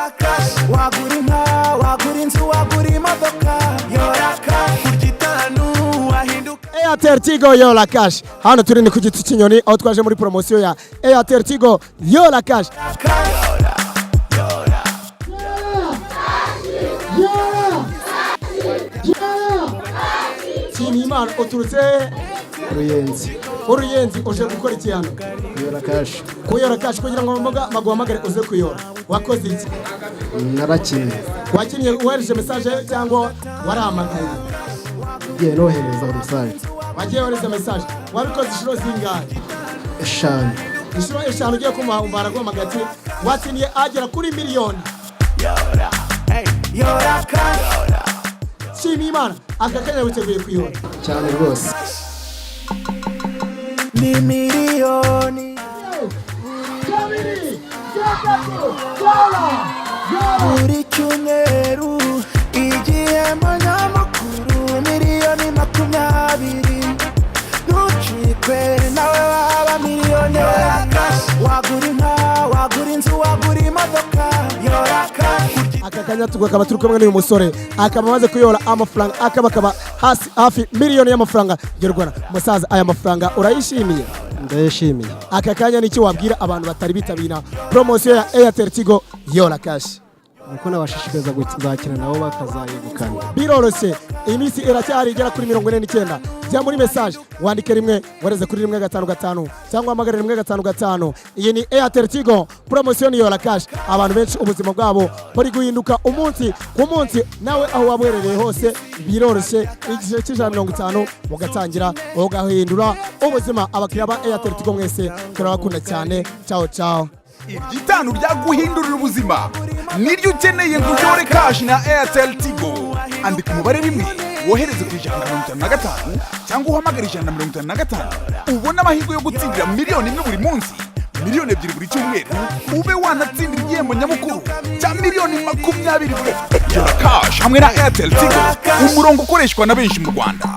Yora Cash wagura inka wagura inzu wagura imodoka Yora Cash kugitanu wahinduka Airtel Tigo Yora Cash. Hano turi ni ku giti cy'inyoni aho twaje muri promotion ya Airtel Tigo Yora Cash. Imana uturutse Uruyenzi uje gukora iki hano? Kuyora cash kugira ngo maguhamagare uze kuyora. Wakoze iki? Narakinnye. Wakinnye uhereje message cyangwa warahamagaye? Ngiye nohereza message. Wagiye wohereza message. Wabikoze inshuro zingahe? 5. Inshuro 5 ugiye kumuhambara guhamagara ati watsindiye agera kuri miliyoni. Yora Cash Shima Imana aka kanya witeguye kuyora Cyane rwose. ni miliyoni buri cyumweru igihembo nyamukuru miliyoni 20 ntucikwe nawe waba miliyoneri wagura inka wagura inzu wagura imodoka Yora Cash aka kanya tugakaba turi kumwe n'uyu musore akaba amaze kuyora amafaranga akaba hafi miliyoni y'amafaranga y'u Rwanda. Musaza aya mafaranga urayishimiye? Ndayishimiye. Aka kanya nicyo wabwira abantu batari bitabira promotion ya Airtel Tigo Yora Cash? Nuko nabashishikariza kuzakina nabo bakazayegukana. Biroroshye, iminsi iracyari igera kuri 49. Jya muri message wandike rimwe wareze kuri 155 cyangwa hamagara 155. Iyi ni Airtel Tigo promotion Yora Cash. Abantu benshi ubuzima bwabo bari guhinduka umunsi ku munsi, nawe aho waberereye hose biroroshye. Igihe cy'J50 mugatangira ugahindura ubuzima. Abakiriya ba Airtel Tigo mwese turabakunda cyane. Ciao. Igitanu byaguhindurira ubuzima niryo ukeneye ngo Yora Cash na Airtel Tigo. Andika umubare rimwe wohereze ku 155 cyangwa uhamagare 155 ubona amahirwe yo gutsindira miliyoni imwe buri munsi, miliyoni 2 buri cyumweru, ube wanatsindira igihembo nyamukuru cya miliyoni 20. Yora Cash hamwe na Airtel Tigo, umurongo ukoreshwa na benshi mu Rwanda.